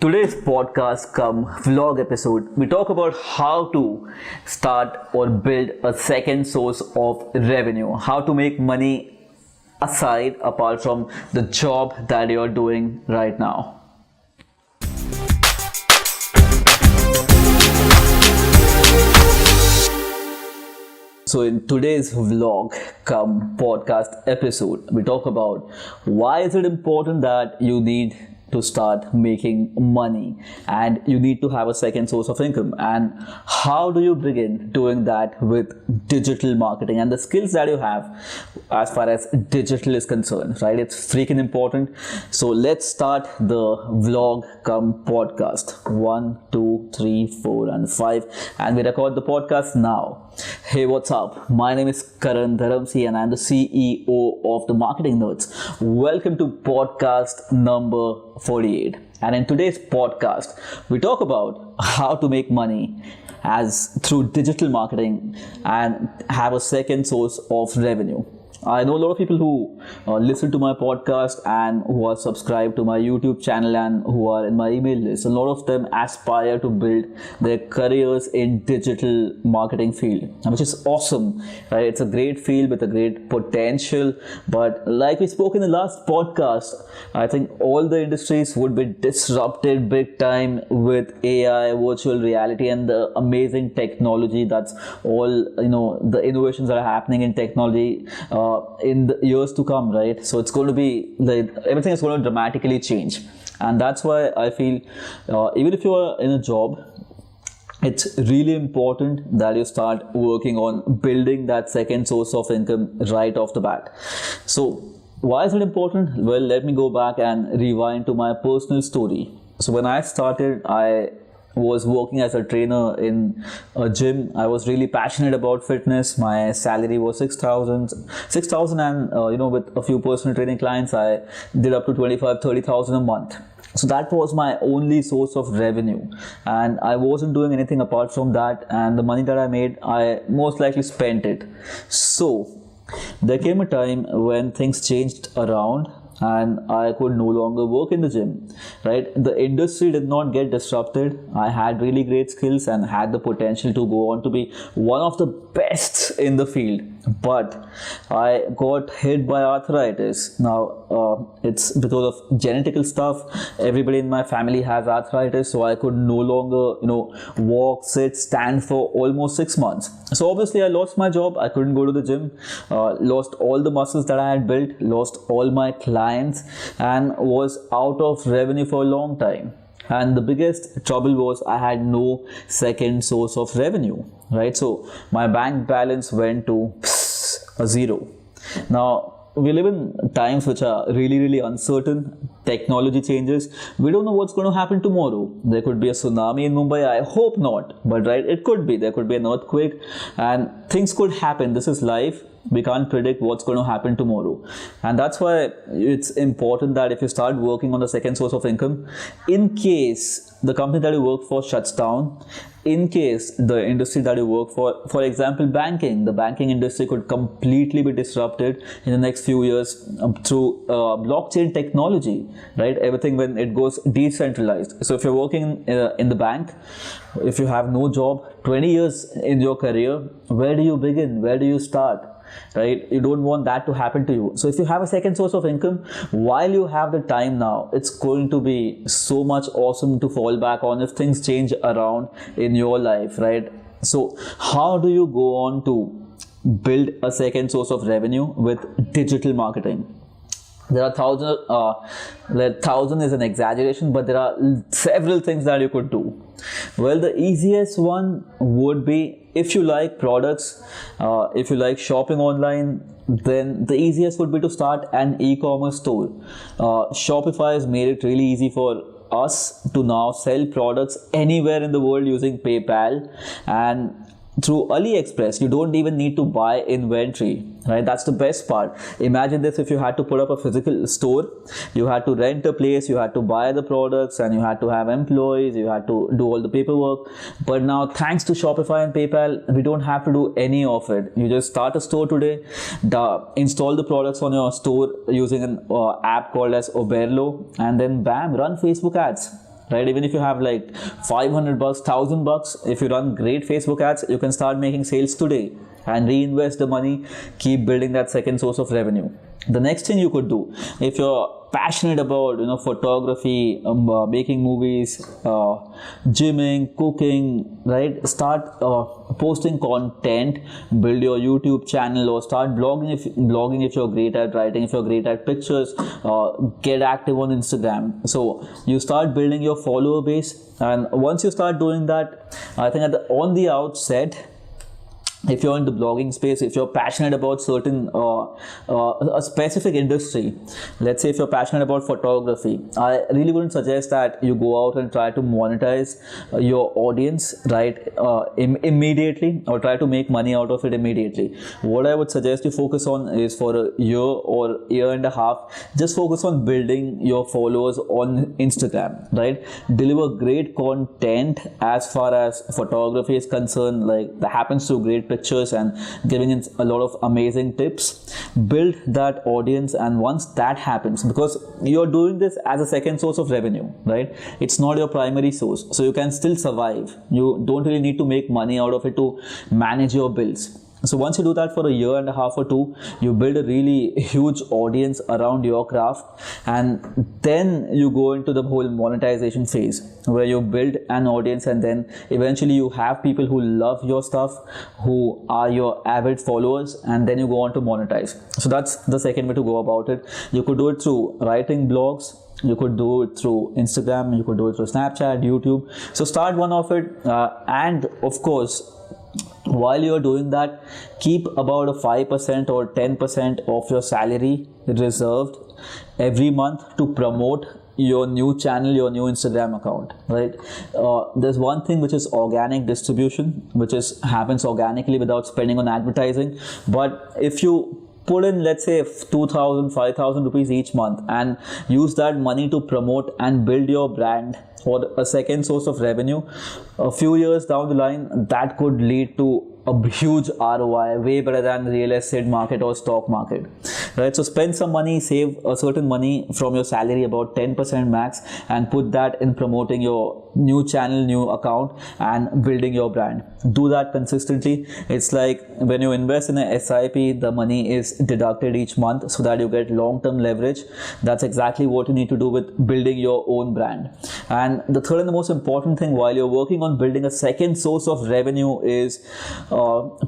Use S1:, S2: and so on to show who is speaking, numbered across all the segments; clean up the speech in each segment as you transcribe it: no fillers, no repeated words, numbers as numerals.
S1: Today's podcast come vlog episode. We talk about how to start or build a second source of revenue, how to make money aside apart from the job that you're doing right now. So in today's vlog come podcast episode, we talk about why is it important that you need to start making money and you need to have a second source of income, and how do you begin doing that with digital marketing and the skills that you have as far as digital is concerned, right? It's freaking important. So let's start the vlog come podcast. 1, 2, 3, 4 and 5, and we record the podcast now. Hey, what's up? My name is Karan Dharamsi and I'm the CEO of the Marketing Nerdz. Welcome to podcast number 48. And in today's podcast, we talk about how to make money through digital marketing and have a second source of revenue. I know a lot of people who listen to my podcast and who are subscribed to my YouTube channel and who are in my email list. A lot of them aspire to build their careers in digital marketing field, which is awesome, right? It's a great field with a great potential. But like we spoke in the last podcast, I think all the industries would be disrupted big time with AI, virtual reality, and the amazing technology. That's all, the innovations that are happening in technology in the years to come, right? So it's going to be like everything is going to dramatically change, and that's why I feel even if you are in a job, it's really important that you start working on building that second source of income right off the bat. So why is it important? Well, let me go back and rewind to my personal story. So when I started, I was working as a trainer in a gym. I was really passionate about fitness. My salary was 6,000 and with a few personal training clients, I did up to 25-30,000 a month. So that was my only source of revenue, and I wasn't doing anything apart from that, and the money that I made, I most likely spent it. So there came a time when things changed around and I could no longer work in the gym, right? The industry did not get disrupted. I had really great skills and had the potential to go on to be one of the best in the field. But I got hit by arthritis. Now, it's because of genetical stuff. Everybody in my family has arthritis, so I could no longer, walk, sit, stand for almost 6 months. So obviously I lost my job. I couldn't go to the gym, lost all the muscles that I had built, lost all my clients, and was out of revenue for a long time. And the biggest trouble was I had no second source of revenue, right? So my bank balance went to a zero. Now, we live in times which are really, really uncertain. Technology changes. We don't know what's going to happen tomorrow. There could be a tsunami in Mumbai. I hope not. But right, it could be. There could be an earthquake and things could happen. This is life. We can't predict what's going to happen tomorrow. And that's why it's important that if you start working on the second source of income, in case the company that you work for shuts down, in case the industry that you work for example, banking, the banking industry could completely be disrupted in the next few years through blockchain technology, right? Everything when it goes decentralized. So if you're working in the bank, if you have no job, 20 years in your career, where do you begin? Where do you start? Right? You don't want that to happen to you. So if you have a second source of income while you have the time now, it's going to be so much awesome to fall back on if things change around in your life, right? So how do you go on to build a second source of revenue with digital marketing? There are thousand is an exaggeration, but there are several things that you could do. Well, the easiest one would be, if you like products, if you like shopping online, then the easiest would be to start an e-commerce store. Shopify has made it really easy for us to now sell products anywhere in the world using PayPal, and through AliExpress, you don't even need to buy inventory, right? That's the best part. Imagine this: if you had to put up a physical store, you had to rent a place, you had to buy the products, and you had to have employees, you had to do all the paperwork. But now, thanks to Shopify and PayPal, we don't have to do any of it. You just start a store today, install the products on your store using an app called as Oberlo, and then bam, run Facebook ads. right? Even if you have like 500 bucks, 1000 bucks, if you run great Facebook ads, you can start making sales today and reinvest the money, keep building that second source of revenue. The next thing you could do, if you're passionate about photography, making movies, gymming, cooking, right, start posting content, build your YouTube channel, or start blogging if you're great at writing, if you're great at pictures, get active on Instagram. So you start building your follower base, and once you start doing that, I think on the outset, if you're in the blogging space, if you're passionate about certain a specific industry, let's say if you're passionate about photography, I really wouldn't suggest that you go out and try to monetize your audience, right, immediately, or try to make money out of it immediately. What I would suggest you focus on is, for a year or year and a half, just focus on building your followers on Instagram, right? Deliver great content as far as photography is concerned, like that happens to great pictures and giving it a lot of amazing tips. Build that audience, and once that happens, because you're doing this as a second source of revenue, right? It's not your primary source, so you can still survive. You don't really need to make money out of it to manage your bills. So once you do that for a year and a half or two, you build a really huge audience around your craft, and then you go into the whole monetization phase, where you build an audience, and then eventually you have people who love your stuff, who are your avid followers, and then you go on to monetize. So that's the second way to go about it. You could do it through writing blogs, you could do it through Instagram, you could do it through Snapchat, YouTube. So start one of it, and of course, while you're doing that, keep about a 5% or 10% of your salary reserved every month to promote your new channel, your new Instagram account, right? There's one thing which is organic distribution, which happens organically without spending on advertising. But if you put in, let's say, 2,000, 5,000 rupees each month, and use that money to promote and build your brand or a second source of revenue, a few years down the line, that could lead to a huge ROI, way better than the real estate market or stock market, right? So spend some money, save a certain money from your salary, about 10% max, and put that in promoting your new channel, new account, and building your brand. Do that consistently. It's like when you invest in a SIP, the money is deducted each month so that you get long-term leverage. That's exactly what you need to do with building your own brand. And the third and the most important thing while you're working on building a second source of revenue is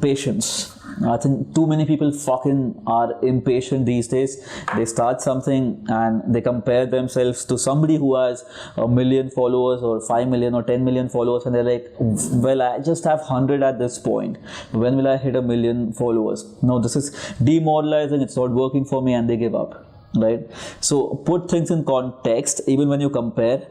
S1: patience. I think too many people fucking are impatient these days. They start something and they compare themselves to somebody who has 1 million followers or 5 million or 10 million followers, and they're like, well, I just have 100 at this point. When will I hit 1 million followers? No, this is demoralizing. It's not working for me, and they give up. Right? So put things in context. Even when you compare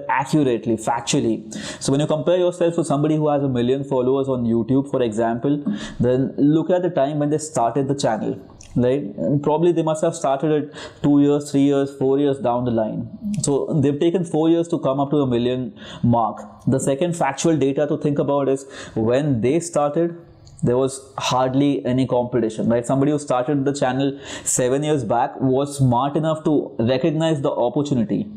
S1: accurately, factually. So when you compare yourself to somebody who has 1 million followers on YouTube, for example, then look at the time when they started the channel, right? And probably they must have started it 2 years, 3 years, 4 years down the line. So they've taken 4 years to come up to 1 million mark. The second factual data to think about is when they started, there was hardly any competition, right? Somebody who started the channel 7 years back was smart enough to recognize the opportunity.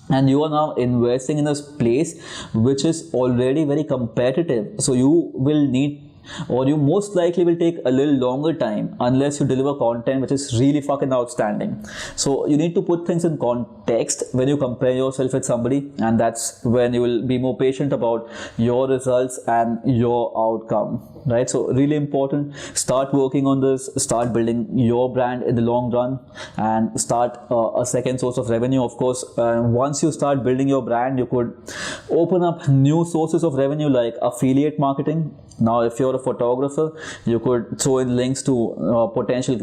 S1: And you are now investing in a place which is already very competitive. So you will need, or you most likely will take a little longer time unless you deliver content which is really fucking outstanding. So you need to put things in context when you compare yourself with somebody, and that's when you will be more patient about your results and your outcome, right? So really important. Start working on this, start building your brand in the long run, and start a second source of revenue. Of course, once you start building your brand, you could open up new sources of revenue like affiliate marketing. Now, if you're a photographer, you could throw in links to potential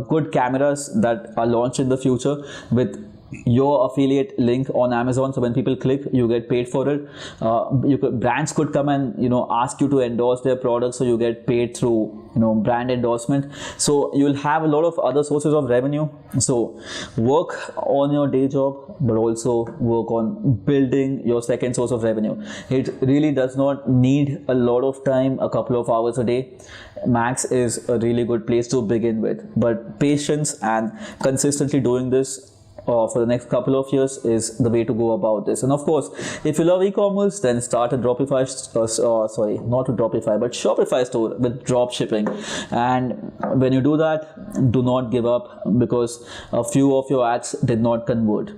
S1: good cameras that are launched in the future with your affiliate link on Amazon. So when people click, you get paid for it. Brands could come and ask you to endorse their products, so you get paid through brand endorsement. So you'll have a lot of other sources of revenue. So work on your day job, but also work on building your second source of revenue. It really does not need a lot of time. A couple of hours a day max is a really good place to begin with, but patience and consistently doing this for the next couple of years is the way to go about this. And of course, if you love e-commerce, then start a Dropify, not a Dropify, but Shopify store with drop shipping. And when you do that, do not give up, because a few of your ads did not convert.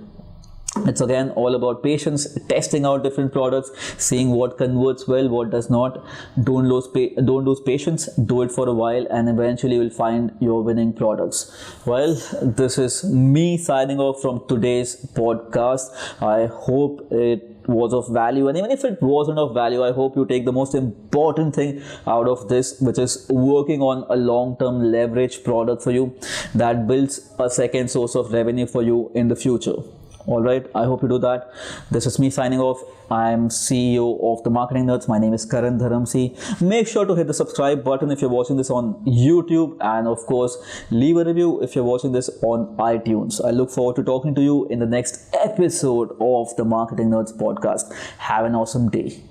S1: It's again all about patience, testing out different products, seeing what converts well, what does not. Don't lose patience. Do it for a while, and eventually you'll find your winning products. Well, this is me signing off from today's podcast. I hope it was of value, and even if it wasn't of value, I hope you take the most important thing out of this, which is working on a long-term leverage product for you that builds a second source of revenue for you in the future. Alright, I hope you do that. This is me signing off. I'm CEO of the Marketing Nerds. My name is Karan Dharamsi. Make sure to hit the subscribe button if you're watching this on YouTube, and of course, leave a review if you're watching this on iTunes. I look forward to talking to you in the next episode of the Marketing Nerds podcast. Have an awesome day.